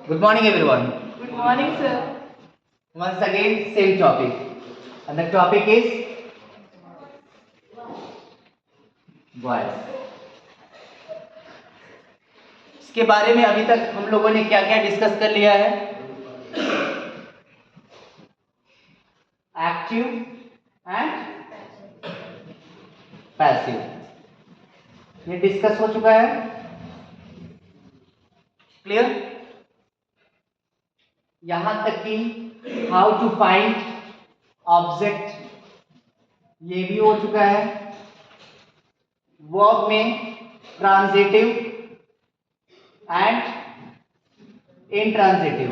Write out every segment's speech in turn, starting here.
Good morning, everyone. Good morning, sir. Once again, same topic. And the topic is voice. इसके बारे में अभी तक हम लोगों ने क्या क्या डिस्कस कर लिया है? एक्टिव एंड पैसिव, ये डिस्कस हो चुका है. क्लियर? यहां तक कि हाउ टू फाइंड ऑब्जेक्ट, ये भी हो चुका है. वर्ब में ट्रांजिटिव एंड इंट्रांजिटिव,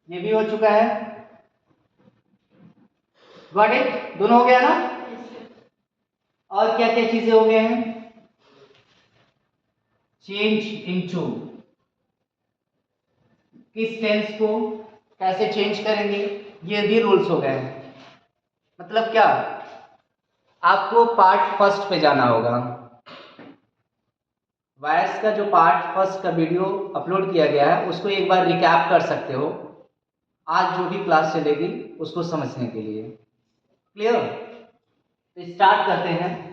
ये भी हो चुका है. Got it? दोनों हो गया ना? और क्या क्या चीजें हो गए हैं? चेंज इनटू, किस टेंस को कैसे चेंज करेंगे, ये भी रूल्स हो गए हैं. मतलब क्या, आपको पार्ट फर्स्ट पे जाना होगा. वॉइस का जो पार्ट फर्स्ट का वीडियो अपलोड किया गया है उसको एक बार रिकैप कर सकते हो, आज जो भी क्लास चलेगी उसको समझने के लिए. क्लियर? तो स्टार्ट करते हैं.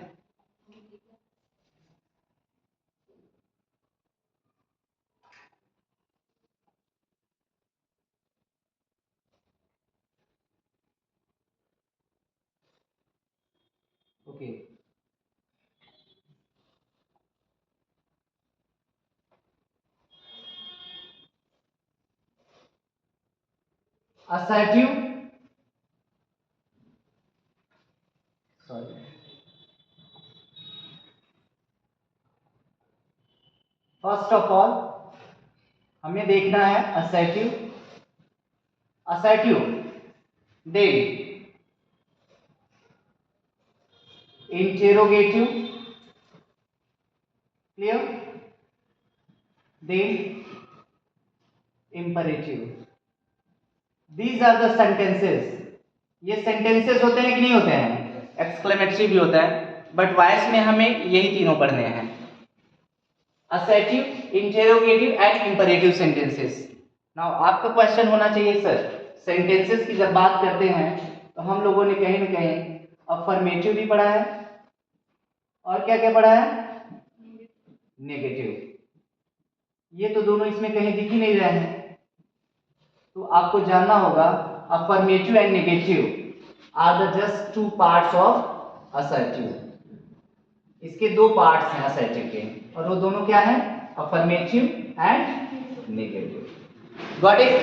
Okay, assertive, sorry, first of all हमें देखना है assertive, then interrogative, clear, then imperative. These are the sentences. ये सेंटेंसेस होते हैं कि नहीं होते हैं? एक्सक्लेमेटरी भी होता है, बट वॉइस में हमें यही तीनों पढ़ने हैं. Assertive, interrogative and imperative sentences. Now आपका क्वेश्चन होना चाहिए, सर सेंटेंसेस की जब बात करते हैं तो हम लोगों ने कहीं ना कहीं अफर्मेटिव भी पढ़ा है और क्या क्या पढ़ा है? नेगेटिव. ये तो दोनों इसमें कहीं दिख ही नहीं रहे हैं. तो आपको जानना होगा affirmative and negative are the just two parts of assertive. इसके दो पार्ट्स हैं असर्टिव के, और वो दोनों क्या है? Affirmative and negative. Got it?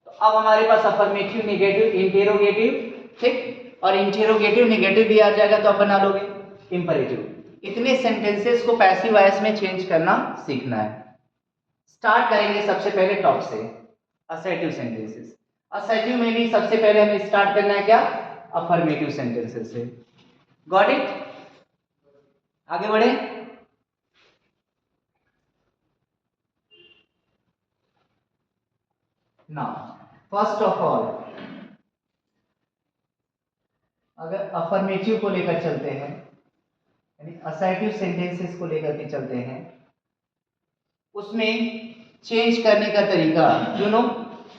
तो अब हमारे पास अफर्मेटिव, नेगेटिव, इंटेरोगेटिव, ठीक, और इंटेरोगेटिव नेगेटिव भी आ जाएगा तो आप बना लोगे इंपरेटिव. इतने सेंटेंसेस को पैसिव वॉइस में चेंज करना सीखना है. स्टार्ट करेंगे सबसे पहले टॉप से, असर्टिव सेंटेंसेस. असर्टिव में भी सबसे पहले हमें स्टार्ट करना है क्या? अफर्मेटिव सेंटेंसेस से. Got it? आगे बढ़े. नाउ फर्स्ट ऑफ ऑल अगर अफर्मेटिव को लेकर चलते हैं, यानी असर्टिव सेंटेंसेस को लेकर के चलते हैं, उसमें चेंज करने का तरीका, यू नो,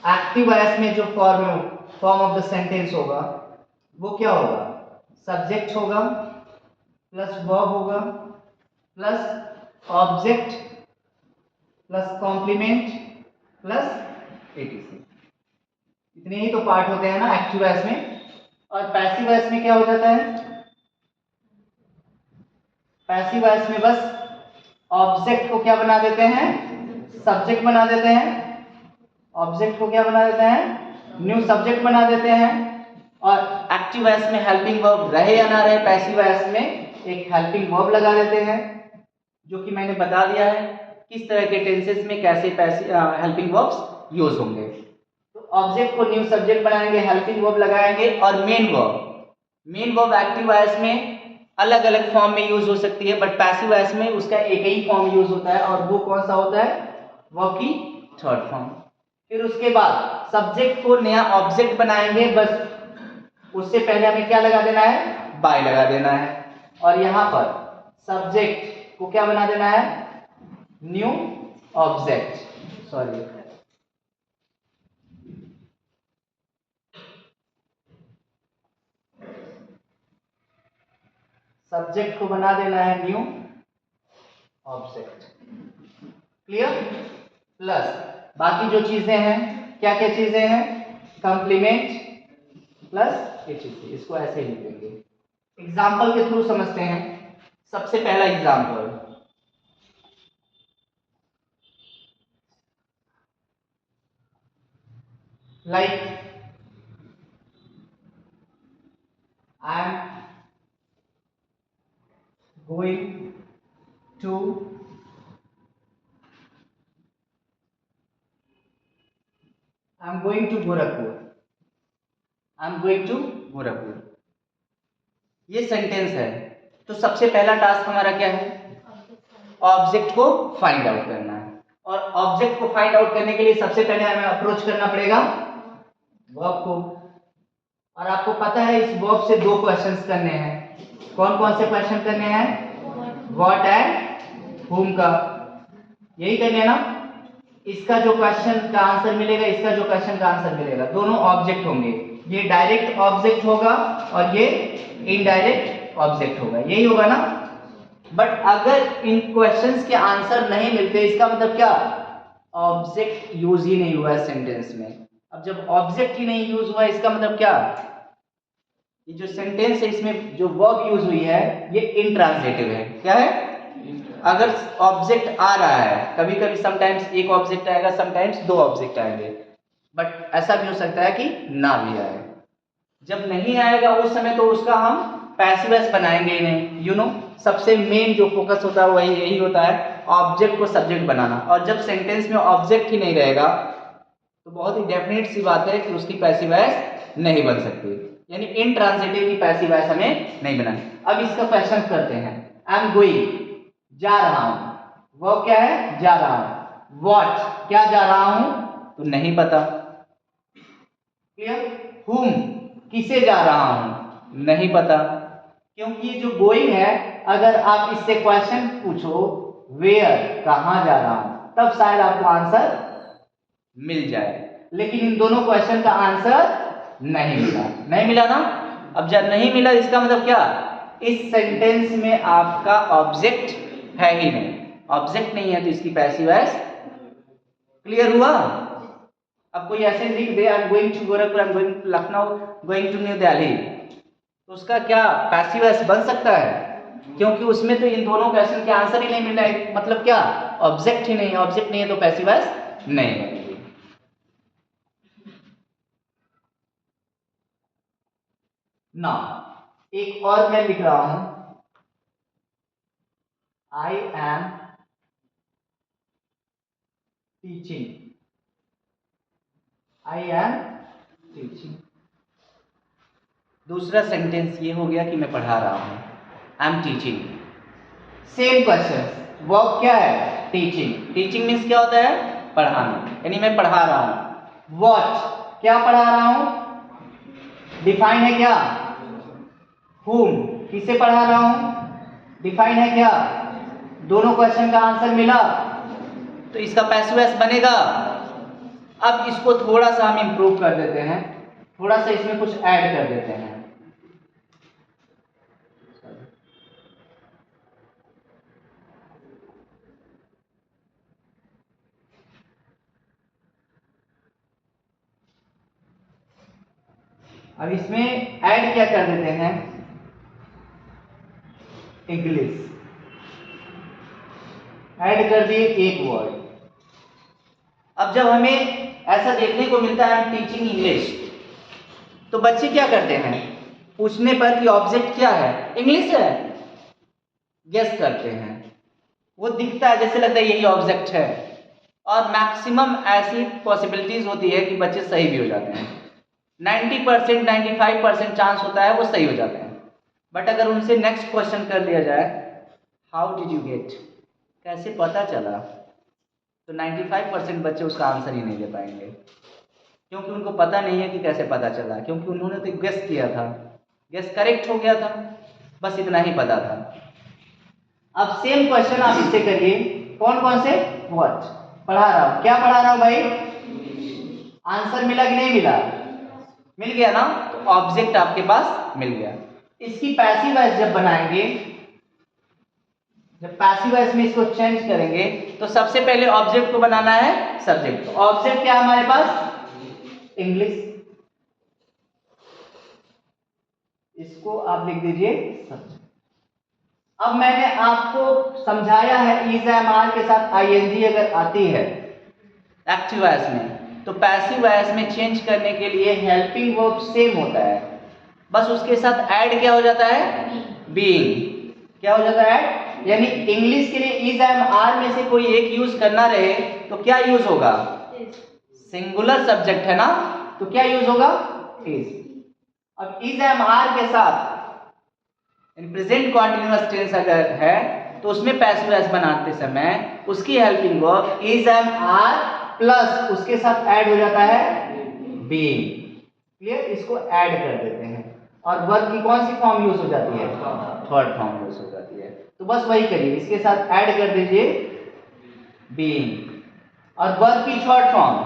एक्टिव वॉइस में जो फॉर्म ऑफ द सेंटेंस होगा वो क्या होगा? सब्जेक्ट होगा प्लस वर्ब होगा plus object plus complement plus etc. इतने ही तो पार्ट होते हैं ना एक्टिव वॉइस में. और पैसिव वॉइस में क्या हो जाता है? पैसिव वॉइस में बस ऑब्जेक्ट को क्या बना देते हैं? सब्जेक्ट बना देते हैं. ऑब्जेक्ट को क्या बना देते हैं? न्यू सब्जेक्ट बना देते हैं. और एक्टिव वॉइस में हेल्पिंग वर्ब रहे या ना रहे, पैसिव वॉइस में एक हेल्पिंग वर्ब लगा देते हैं, जो कि मैंने बता दिया है किस तरह के टेंसेस में कैसे हेल्पिंग वर्ब्स यूज होंगे. तो ऑब्जेक्ट को न्यू सब्जेक्ट बनाएंगे, हेल्पिंग वर्ब लगाएंगे, और मेन वर्ब एक्टिव वॉइस में अलग अलग फॉर्म में यूज हो सकती है, बट पैसिव वॉइस में उसका एक ही फॉर्म यूज होता है, और वो कौन सा होता है? वर्ब की थर्ड फॉर्म. फिर उसके बाद सब्जेक्ट को नया ऑब्जेक्ट बनाएंगे, बस उससे पहले हमें क्या लगा देना है? बाय लगा देना है. और यहां पर सब्जेक्ट को क्या बना देना है? New object. सॉरी, सब्जेक्ट को बना देना है न्यू ऑब्जेक्ट। क्लियर? प्लस बाकी जो चीजें हैं, क्या क्या चीजें हैं, कंप्लीमेंट प्लस ये चीजें, इसको ऐसे ही लिखेंगे। एग्जाम्पल के थ्रू समझते हैं। सबसे पहला example, like I am going to Gorakhpur. I am going to Gorakhpur, ये सेंटेंस है। तो सबसे पहला टास्क हमारा क्या है, ऑब्जेक्ट को फाइंड आउट करना है। और ऑब्जेक्ट को फाइंड आउट करने के लिए सबसे पहले हमें अप्रोच करना पड़ेगा वर्ब को। और आपको पता है इस वर्ब से दो क्वेश्चंस करने हैं। कौन कौन से क्वेश्चन करने हैं, व्हाट एंड whom का, यही करने हैं ना। इसका जो क्वेश्चन का आंसर मिलेगा, इसका जो क्वेश्चन का आंसर मिलेगा, दोनों ऑब्जेक्ट होंगे। ये डायरेक्ट ऑब्जेक्ट होगा और ये इनडायरेक्ट ऑब्जेक्ट होगा, यही होगा ना। बट अगर इन क्वेश्चंस के आंसर नहीं मिलते, इसका मतलब क्या, ऑब्जेक्ट यूज ही नहीं हुआ है सेंटेंस में। अब जब ऑब्जेक्ट ही नहीं यूज हुआ, इसका मतलब क्या, ये जो सेंटेंस है इसमें जो वर्ब यूज हुई है ये इंट्रांजिटिव है। क्या है, अगर ऑब्जेक्ट आ रहा है, कभी कभी समटाइम्स एक ऑब्जेक्ट आएगा, समटाइम्स दो ऑब्जेक्ट आएंगे, बट ऐसा भी हो सकता है कि ना भी आए। जब नहीं आएगा उस समय तो उसका हम पैसिव वॉइस बनाएंगे ही नहीं। यू नो, सबसे मेन जो फोकस होता है वही यही होता है, ऑब्जेक्ट को सब्जेक्ट बनाना। और जब सेंटेंस में ऑब्जेक्ट ही नहीं रहेगा तो बहुत ही डेफिनेट सी बात है कि उसकी पैसिव वॉइस नहीं बन सकती, यानी इनट्रांजिटिव की पैसिव वॉइस हमें नहीं बनानी। अब इसका क्वेश्चन करते हैं। आई एम गोइंग, जा रहा हूं, वो क्या है, जा रहा हूं। व्हाट, क्या जा रहा हूं, तो नहीं पता। क्लियर? whom, किसे जा रहा हूं, नहीं पता। क्योंकि ये जो गोइंग है, अगर आप इससे क्वेश्चन पूछो वेयर, कहां जा रहा हूं, तब शायद आपको आंसर मिल जाए। लेकिन इन दोनों क्वेश्चन का आंसर नहीं मिला, नहीं मिला ना। अब जब नहीं मिला इसका मतलब क्या, इस सेंटेंस में आपका ऑब्जेक्ट है ही नहीं। ऑब्जेक्ट नहीं है तो इसकी पैसिव वॉइस। क्लियर हुआ? अब कोई ऐसे लिख दे, I am going to Gorakhpur, I am going to Lucknow, going to New Delhi, तो उसका क्या पैसिव वॉइस बन सकता है? क्योंकि उसमें तो इन दोनों क्वेश्चन के आंसर ही नहीं मिल रहा है, मतलब क्या, ऑब्जेक्ट ही नहीं है। ऑब्जेक्ट नहीं है तो पैसिव वॉइस नहीं बनेगी। ना, एक और मैं लिख रहा हूं, I am teaching, I am teaching. दूसरा सेंटेंस ये हो गया कि मैं पढ़ा रहा हूं, I am teaching. Same question, verb क्या है, टीचिंग। टीचिंग मीन्स क्या होता है, पढ़ाना, यानी मैं पढ़ा रहा हूं। व्हाट, क्या पढ़ा रहा हूं, डिफाइन है क्या, whom, किसे पढ़ा रहा हूं, डिफाइन है क्या। दोनों क्वेश्चन का आंसर मिला तो इसका पैसिव वॉइस बनेगा। अब इसको थोड़ा सा हम इंप्रूव कर देते हैं, थोड़ा सा इसमें कुछ ऐड कर देते हैं। अब इसमें ऐड क्या कर देते हैं, इंग्लिश ऐड कर दिए, एक वर्ड। अब जब हमें ऐसा देखने को मिलता है आई एम टीचिंग इंग्लिश, तो बच्चे क्या करते हैं, पूछने पर कि ऑब्जेक्ट क्या है, इंग्लिश है, गेस करते हैं। वो दिखता है जैसे लगता है यही ऑब्जेक्ट है, और मैक्सिमम ऐसी पॉसिबिलिटीज होती है कि बच्चे सही भी हो जाते हैं। 90% 95% चांस होता है वो सही हो जाते हैं। बट अगर उनसे नेक्स्ट क्वेश्चन कर दिया जाए, हाउ डिड यू गेट, कैसे पता चला, तो 95% बच्चे उसका आंसर ही नहीं दे पाएंगे, क्योंकि उनको पता नहीं है कि कैसे पता चला, क्योंकि उन्होंने तो गेस किया था, गेस करेक्ट हो गया था, बस इतना ही पता था। अब सेम क्वेश्चन आप इससे करिए, कौन कौन से, व्हाट, पढ़ा रहा हूं। क्या पढ़ा रहा हूं भाई? आंसर मिला कि नहीं मिला? मिल गया ना, तो ऑब्जेक्ट आपके पास मिल गया। इसकी पैसिव वॉइस जब बनाएंगे, जब पैसिव वॉइस में इसको चेंज करेंगे तो सबसे पहले ऑब्जेक्ट को बनाना है सब्जेक्ट। तो ऑब्जेक्ट क्या है हमारे पास? इंग्लिश। इसको आप लिख दीजिए सब्जेक्ट। अब मैंने आपको समझाया है इज एम आर के साथ आईएनजी अगर आती है एक्टिव वॉइस में, तो पैसिव वॉइस में चेंज करने के लिए हेल्पिंग वर्ब सेम होता है, बस उसके साथ ऐड क्या हो जाता है? बीइंग। क्या हो जाता है? यानी इंग्लिश के लिए इज एम आर में से कोई एक यूज करना रहे तो क्या यूज होगा? सिंगुलर सब्जेक्ट है ना, तो क्या यूज होगा? इज। अब इज एम आर के साथ इन प्रेजेंट कॉन्टिन्यूअस टेंस अगर है तो उसमें पैसिव वॉइस बनाते समय उसकी helping verb is am are plus उसके साथ ऐड हो जाता है बीइंग। क्लियर? इसको ऐड कर देते हैं और वर्ब की कौन सी फॉर्म यूज हो जाती है? थर्ड फॉर्म यूज हो जाती है। तो बस वही करिए, इसके साथ ऐड कर दीजिए बीइंग। और वर्ब की थर्ड फॉर्म,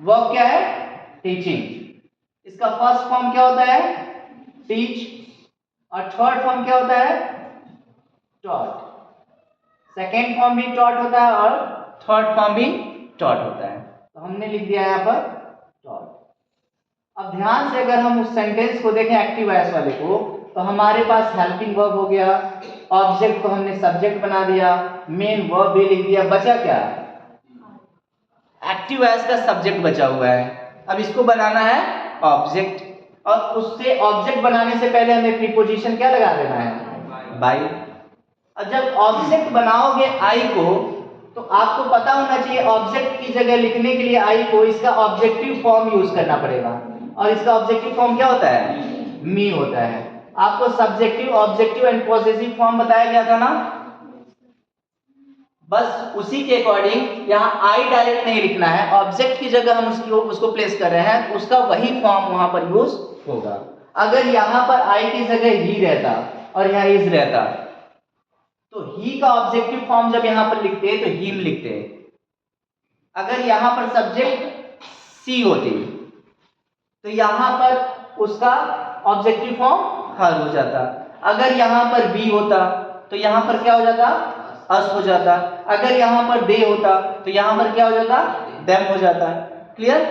वर्ब क्या है? टीचिंग। इसका फर्स्ट फॉर्म क्या होता है? टीच। और थर्ड फॉर्म क्या होता है? टॉट। सेकेंड फॉर्म भी टॉट होता है और थर्ड फॉर्म भी टॉट होता है। तो हमने लिख दिया यहाँ पर टॉट। अब ध्यान से अगर हम उस सेंटेंस को देखें एक्टिव वॉइस वाले को, तो हमारे पास हेल्पिंग वर्ब हो गया, ऑब्जेक्ट को हमने सब्जेक्ट बना दिया, मेन वर्ब भी लिख दिया, बचा क्या? एक्टिव वॉइस का सब्जेक्ट बचा हुआ है। अब इसको बनाना है ऑब्जेक्ट, और उससे ऑब्जेक्ट बनाने से पहले हमें प्रीपोजिशन क्या लगा देना है? बाय। और जब ऑब्जेक्ट बनाओगे आई को, तो आपको पता होना चाहिए ऑब्जेक्ट की जगह लिखने के लिए आई को इसका ऑब्जेक्टिव फॉर्म यूज करना पड़ेगा। और इसका ऑब्जेक्टिव फॉर्म क्या होता है? मी होता है। आपको subjective, objective and possessive form बताया गया था ना, बस उसी के अकॉर्डिंग यहाँ आई डायरेक्ट नहीं लिखना है, ऑब्जेक्ट की जगह हम उसको प्लेस कर रहे हैं, उसका वही फॉर्म वहां पर यूज होगा। अगर यहाँ पर आई की जगह ही रहता और यहाँ इज रहता, तो ही का ऑब्जेक्टिव फॉर्म जब यहाँ पर लिखते तो हिम लिखते। अगर यहाँ पर सब्जेक्ट सी होती तो यहाँ पर उसका ऑब्जेक्टिव फॉर्म हर हो जाता। अगर यहाँ पर बी होता तो यहाँ पर क्या हो जाता? अस हो जाता। अगर यहाँ पर दे होता तो यहाँ पर क्या हो जाता? देम हो जाता। क्लियर?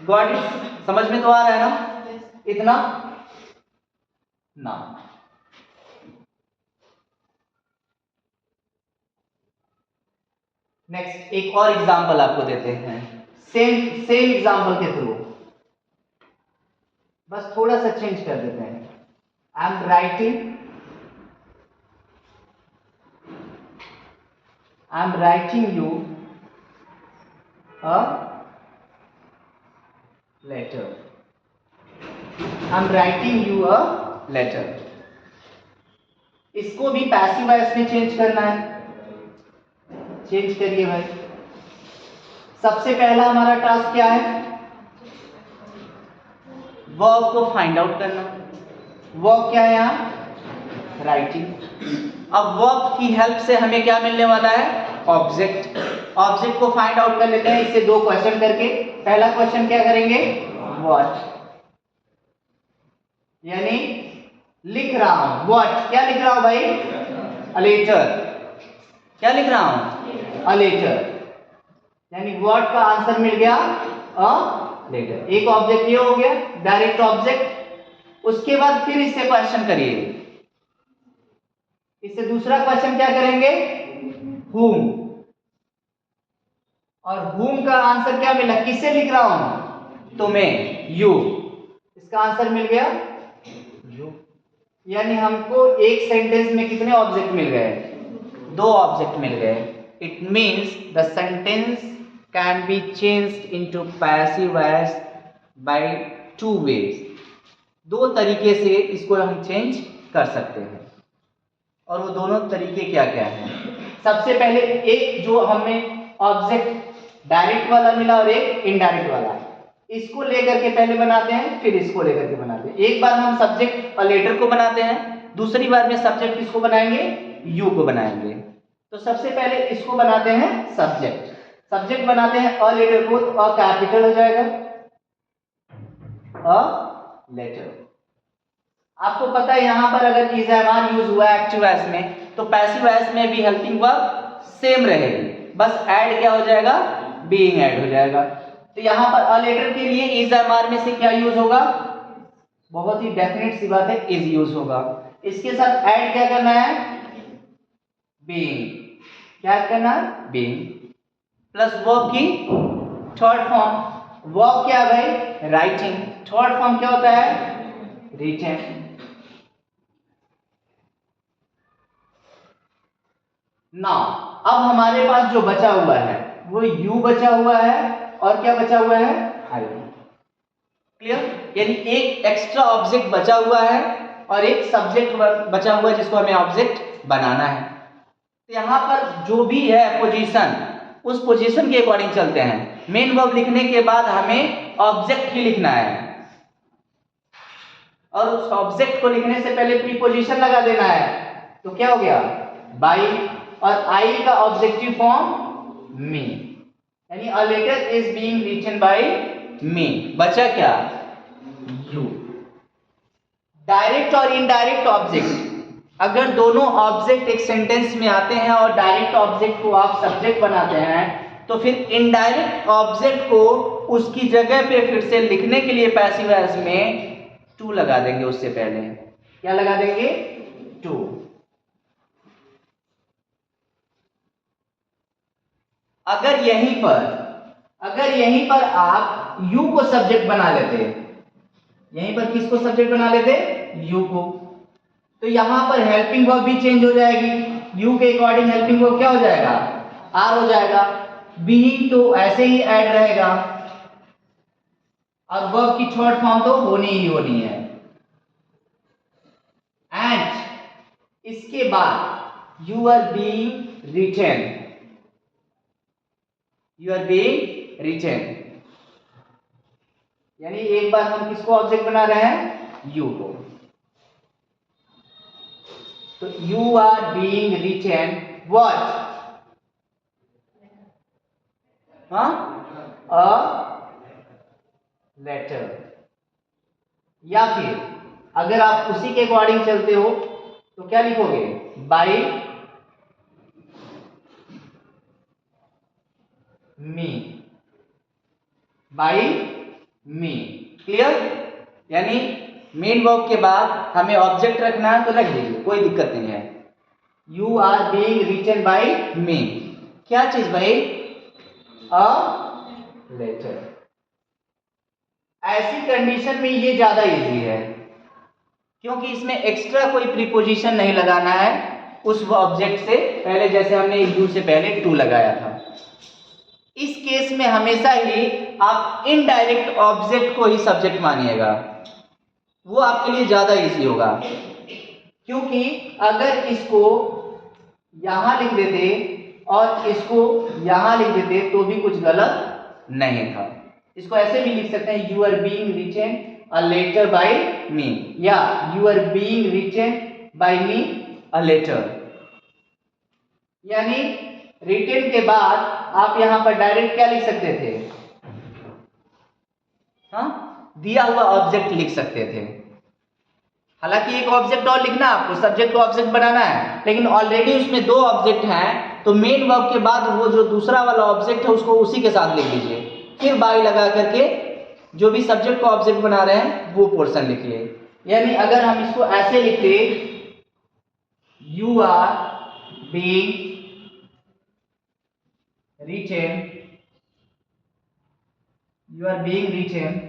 Got it? समझ में तो आ रहा है ना इतना ना? नेक्स्ट एक और एग्जांपल आपको देते हैं, सेम एग्जांपल के थ्रू, बस थोड़ा सा चेंज कर देते हैं। I am writing you a letter. I am writing you a letter. इसको भी पैसिव वॉइस में चेंज करना है। चेंज करिए भाई। सबसे पहला हमारा टास्क क्या है? वर्ब को फाइंड आउट करना। वर्ब क्या है यहाँ? राइटिंग। अब वर्ब की हेल्प से हमें क्या मिलने वाला है? ऑब्जेक्ट। ऑब्जेक्ट को फाइंड आउट कर लेते हैं इससे दो क्वेश्चन करके। पहला क्वेश्चन क्या करेंगे? व्हाट, यानी लिख रहा हूं। व्हाट क्या लिख रहा हूं भाई? A letter. क्या लिख रहा हूं? A letter. यानी व्हाट का आंसर मिल गया अ लेटर। एक ऑब्जेक्ट ये हो गया, डायरेक्ट ऑब्जेक्ट। उसके बाद फिर इससे क्वेश्चन करिए। इससे दूसरा क्वेश्चन क्या करेंगे? whom। और whom का आंसर क्या मिला? किससे लिख रहा हूं? तुम्हें, यू। इसका आंसर मिल गया यू। यानी हमको एक सेंटेंस में कितने ऑब्जेक्ट मिल गए? दो ऑब्जेक्ट मिल गए। It means the sentence can be changed into passive voice by two ways. दो तरीके से इसको हम चेंज कर सकते हैं। और वो दोनों तरीके क्या क्या हैं? सबसे पहले एक जो हमें ऑब्जेक्ट डायरेक्ट वाला मिला और एक इनडायरेक्ट वाला, इसको लेकर के पहले बनाते हैं, फिर इसको लेकर के बनाते हैं। एक बार हम सब्जेक्ट और लेटर को बनाते हैं, दूसरी बार में सब्जेक्ट किसको बनाएंगे? यू को बनाएंगे। तो सबसे पहले इसको बनाते हैं सब्जेक्ट। सब्जेक्ट बनाते हैं अ लेटर को, तो अ कैपिटल हो जाएगा, अ लेटर। आपको पता है यहाँ पर अगर इज एम आर यूज हुआ एक्टिव वॉइस में, तो पैसिव वॉइस में भी हेल्पिंग वर्ब सेम रहेगी, बस ऐड क्या हो जाएगा, बीइंग ऐड हो जाएगा। तो यहाँ पर अ लेटर के लिए इज एम आर में से क्या यूज होगा, बहुत ही डेफिनेट सी बात है, इज यूज होगा। इसके साथ ऐड क्या करना है, बीइंग। क्या करना है, बीइंग प्लस वर्ब की थर्ड फॉर्म। वर्ब क्या है भाई, राइटिंग। थर्ड फॉर्म क्या होता है, रिटन। नाउ अब हमारे पास जो बचा हुआ है वो यू बचा हुआ है और क्या बचा हुआ है, आई। क्लियर, यानी एक एक्स्ट्रा ऑब्जेक्ट बचा हुआ है और एक सब्जेक्ट बचा हुआ है जिसको हमें ऑब्जेक्ट बनाना है। तो यहाँ पर जो भी है पोजीशन, उस पोजीशन के अकॉर्डिंग चलते हैं। मेन वर्ब लिखने के बाद हमें ऑब्जेक्ट ही लिखना है और उस ऑब्जेक्ट को लिखने से पहले प्रीपोजिशन लगा देना है। तो क्या हो गया, बाई, और आई का ऑब्जेक्टिव फॉर्म मी, यानी a letter is being written by me. बचा क्या, यू। डायरेक्ट और इनडायरेक्ट ऑब्जेक्ट, अगर दोनों ऑब्जेक्ट एक सेंटेंस में आते हैं और डायरेक्ट ऑब्जेक्ट को आप सब्जेक्ट बनाते हैं, तो फिर इनडायरेक्ट ऑब्जेक्ट को उसकी जगह पे फिर से लिखने के लिए पैसिव वॉइस में टू लगा देंगे। उससे पहले क्या लगा देंगे, टू। अगर यहीं पर आप यू को सब्जेक्ट बना लेते, यहीं पर किसको सब्जेक्ट बना लेते, यू को, तो यहां पर हेल्पिंग वर्ब भी चेंज हो जाएगी। यू के अकॉर्डिंग हेल्पिंग वर्ब क्या हो जाएगा, आर हो जाएगा। बीइंग तो ऐसे ही ऐड रहेगा और वर्ब की थर्ड फॉर्म तो होनी ही होनी है। एंड इसके बाद you are being written, you are being written, यानी एक बार हम किसको ऑब्जेक्ट बना रहे हैं, यू को। तो you are being written what, a letter. या फिर अगर आप उसी के अकॉर्डिंग चलते हो तो क्या लिखोगे, बाय मी, बाय मी। क्लियर, यानी मेन वर्ब के बाद हमें ऑब्जेक्ट रखना है तो रख दीजिए, कोई दिक्कत नहीं है। You are being written by me, क्या चीज भाई, अ लेटर। ऐसी कंडीशन में ये ज्यादा इजी है क्योंकि इसमें एक्स्ट्रा कोई प्रीपोजिशन नहीं लगाना है उस ऑब्जेक्ट से पहले, जैसे हमने यू से पहले टू लगाया था। इस केस में हमेशा ही आप इनडायरेक्ट ऑब्जेक्ट को ही सब्जेक्ट मानिएगा, वो आपके लिए ज्यादा इजी होगा। क्योंकि अगर इसको यहां लिख देते और इसको यहां लिख देते तो भी कुछ गलत नहीं था। इसको ऐसे भी लिख सकते हैं, you are being written a letter by me, या you are being written by me a letter. यानी रिटन के बाद आप यहां पर डायरेक्ट क्या लिख सकते थे, हाँ, दिया हुआ ऑब्जेक्ट लिख सकते थे। हालांकि एक ऑब्जेक्ट और लिखना, आपको सब्जेक्ट को ऑब्जेक्ट बनाना है, लेकिन ऑलरेडी उसमें दो ऑब्जेक्ट हैं, तो मेन वर्ब के बाद वो जो दूसरा वाला ऑब्जेक्ट है उसको उसी के साथ लिख लीजिए, फिर बाय लगा करके जो भी सब्जेक्ट को ऑब्जेक्ट बना रहे हैं वो पोर्शन लिखिए। यानी अगर हम इसको ऐसे लिखते, you are being written, you are being written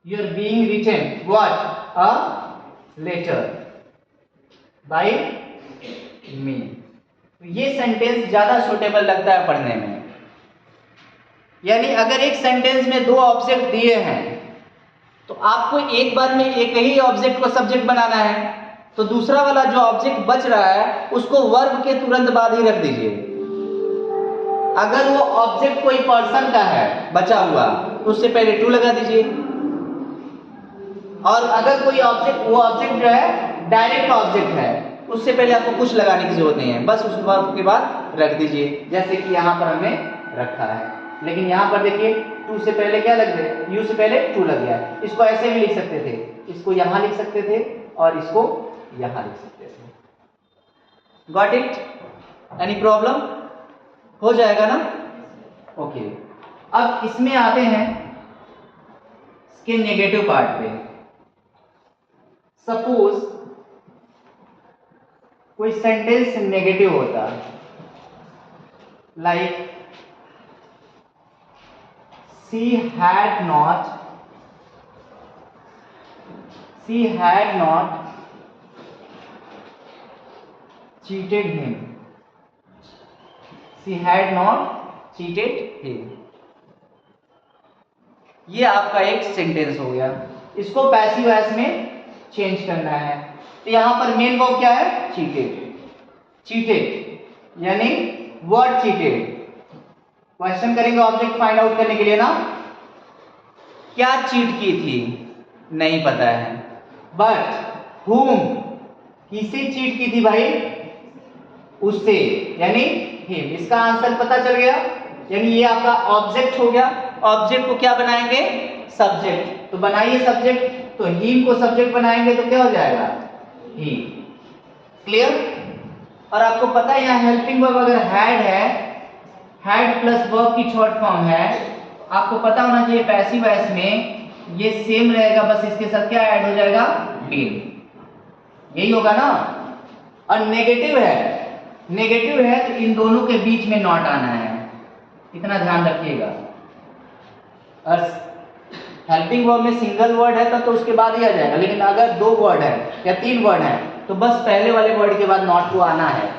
you are being written what, a letter by me। तो ये सेंटेंस ज्यादा सुटेबल लगता है पढ़ने में। यानी अगर एक सेंटेंस में दो ऑब्जेक्ट दिए हैं तो आपको एक बार में एक ही ऑब्जेक्ट को सब्जेक्ट बनाना है, तो दूसरा वाला जो ऑब्जेक्ट बच रहा है उसको वर्ब के तुरंत बाद ही रख दीजिए। अगर वो ऑब्जेक्ट कोई पर्सन का है बचा हुआ तो उससे पहले टू लगा दीजिए। और अगर कोई ऑब्जेक्ट, वो ऑब्जेक्ट जो है डायरेक्ट ऑब्जेक्ट है, उससे पहले आपको कुछ लगाने की जरूरत नहीं है, बस उस वर्ब के बाद रख दीजिए, जैसे कि यहाँ पर हमने रखा है। लेकिन यहाँ पर देखिए टू से पहले क्या लग गया, यू से पहले टू लग गया। इसको ऐसे भी लिख सकते थे, इसको यहाँ लिख सकते थे और इसको यहाँ लिख सकते थे। Got it? Any problem? हो जाएगा ना? ओके। अब इसमें आते हैं इसके नेगेटिव पार्ट पे। सपोज कोई सेंटेंस नेगेटिव होता, like she had not cheated him. She had not cheated him. ये आपका एक सेंटेंस हो गया। इसको पैसिव वॉइस में चेंज करना है, तो यहां पर मेन वर्ब क्या है? चीटेड। चीटेड यानी वर्ड चीटेड। क्वेश्चन करेंगे ऑब्जेक्ट फाइंड आउट करने के लिए ना, क्या चीट की थी नहीं पता है, बट whom, किसे चीट की थी भाई? उससे, यानी him। इसका आंसर पता चल गया, यानी ये आपका ऑब्जेक्ट हो गया। ऑब्जेक्ट को क्या बनाएंगे? सब्जेक्ट। तो बनाइए सब्जेक्ट, तो him को सब्जेक्ट बनाएंगे तो क्या हो जाएगा? he। क्लियर? और आपको पता है यहाँ हेल्पिंग वर्ब अगर हैड है, हैड प्लस वर्ब की शॉर्ट फॉर्म है, आपको पता होना चाहिए पैसिव वॉइस में ये सेम रहेगा, बस इसके साथ क्या ऐड हो जाएगा? बीन। यही होगा ना? और नेगेटिव है तो इन दोनों के बीच में नॉट आना है, इतना ध्यान रखिएगा। और हेल्पिंग वर्ब में सिंगल वर्ड है तब तो उसके बाद ही आ जाएगा, लेकिन अगर दो वर्ड है या तीन वर्ड है तो बस पहले वाले वर्ड के बाद नॉट को आना है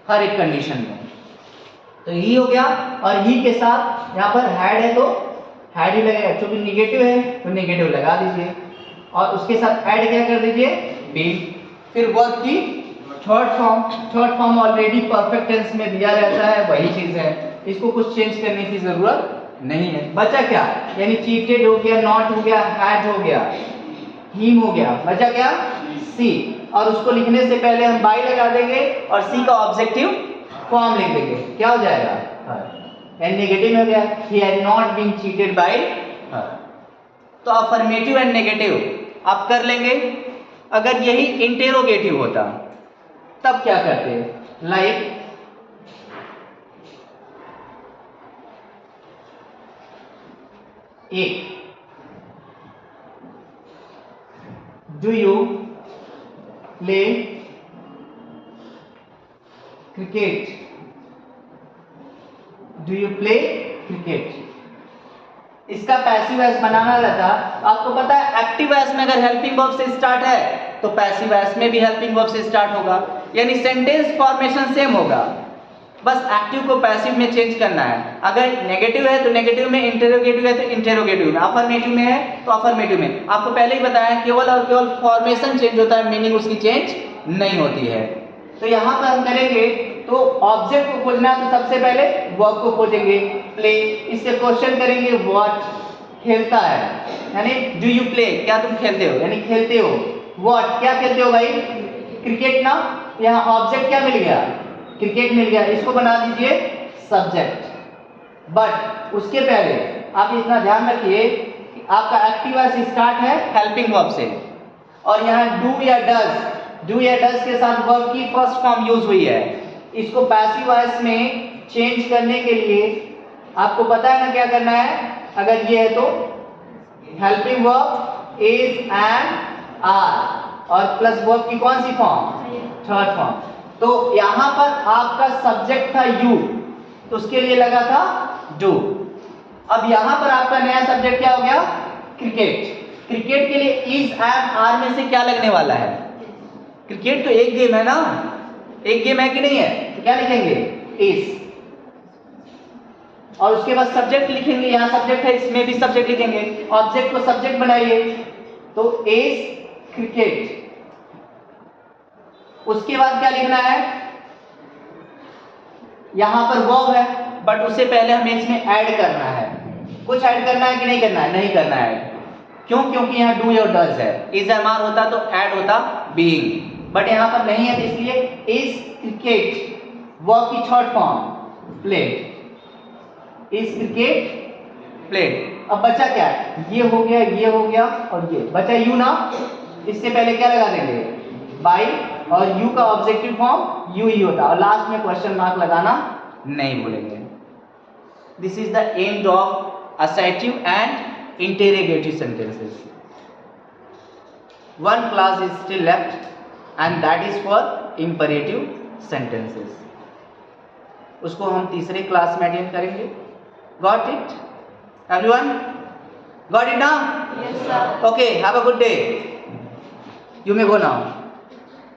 हर एक कंडीशन में। तो ही हो गया, और ही के साथ यहाँ पर हैड है तो हैड ही लगेगा, क्योंकि निगेटिव है तो निगेटिव लगा दीजिए, और उसके साथ ऐड क्या कर दीजिए? बीन। फिर वर्ब की third form already perfect tense में दिया रहता है, वही चीज है, इसको कुछ चेंज करने की जरूरत नहीं है। बचा क्या? यानी चीटेड हो गया, नॉट हो गया, हैड हो गया, हिम हो गया, बचा क्या? सी। और उसको लिखने से पहले हम बाय लगा देंगे और सी का ऑब्जेक्टिव फॉर्म लिख देंगे, क्या हो जाएगा? एंड नेगेटिव हो गया, he had not been cheated by her. तो अफर्मेटिव एंड नेगेटिव आप कर लेंगे। अगर यही इंटेरोगेटिव होता तब क्या करते? लाइक एक, do you play cricket? Do you play cricket? इसका पैसिव वॉइस बनाना रहता, आपको पता है एक्टिव वॉइस में अगर हेल्पिंग वर्ब से स्टार्ट है तो पैसिव वॉइस में भी हेल्पिंग वर्ब से स्टार्ट होगा, यानी सेंटेंस फॉर्मेशन सेम होगा, बस एक्टिव को पैसिव में चेंज करना है। अगर नेगेटिव है तो नेगेटिव में, इंटेरोगेटिव है तो इंटेरोगेटिव में, अफर्मेटिव में है तो अफर्मेटिव में। आपको पहले ही बताया केवल और केवल फॉर्मेशन चेंज होता है, मीनिंग उसकी चेंज नहीं होती है। तो यहाँ पर हम करेंगे तो ऑब्जेक्ट को खोजना है तो सबसे पहले वर्ब को खोजेंगे, प्ले। इससे क्वेश्चन करेंगे व्हाट, खेलता है, यानी डू यू प्ले, क्या तुम खेलते हो, यानी खेलते हो। व्हाट, क्या खेलते हो भाई? क्रिकेट ना। यहाँ ऑब्जेक्ट क्या मिल गया? क्रिकेट मिल गया, इसको बना दीजिए सब्जेक्ट। बट उसके पहले आप इतना ध्यान रखिए कि आपका एक्टिव वॉइस स्टार्ट है हेल्पिंग वर्ब से, और यहाँ डू या डज के साथ वर्ब की फर्स्ट फॉर्म यूज हुई है। इसको पैसिव वॉइस में चेंज करने के लिए आपको पता है ना क्या करना है? अगर ये है तो helping verb is and are, और प्लस वर्ब की कौन सी फॉर्म? Third form. तो यहां पर आपका सब्जेक्ट था यू, तो उसके लिए लगा था डू। अब यहां पर आपका नया सब्जेक्ट क्या हो गया? क्रिकेट। क्रिकेट के लिए इज एंड आर में से क्या लगने वाला है? क्रिकेट तो एक गेम है ना, एक गेम है कि नहीं है, तो क्या लिखेंगे? इज, और उसके बाद सब्जेक्ट लिखेंगे, यहां सब्जेक्ट है इसमें भी सब्जेक्ट लिखेंगे, ऑब्जेक्ट को सब्जेक्ट बनाइए, तो इज क्रिकेट। उसके बाद क्या लिखना है? यहां पर वर्ब है, बट उससे पहले हमें इसमें ऐड करना है। कुछ ऐड करना है कि नहीं करना है? नहीं करना है। क्यों? क्योंकि यहाँ डू और डज है, इज एम आर होता तो ऐड होता बीइंग, बट यहाँ पर नहीं है, तो इसलिए इज क्रिकेट वर्ब की third form played, is cricket played. अब बचा क्या है? ये हो गया और ये बचा यू ना, इससे पहले क्या लगा देंगे? बाई, और यू का ऑब्जेक्टिव फॉर्म यू ही होता, और लास्ट में क्वेश्चन मार्क लगाना नहीं भूलेंगे। This is the end of assertive and interrogative sentences. One class is still left and that is for imperative sentences. उसको हम तीसरे क्लास में अटेंड करेंगे। Got it everyone? Got it now? Yes, sir. Okay, have a good day. You may go now.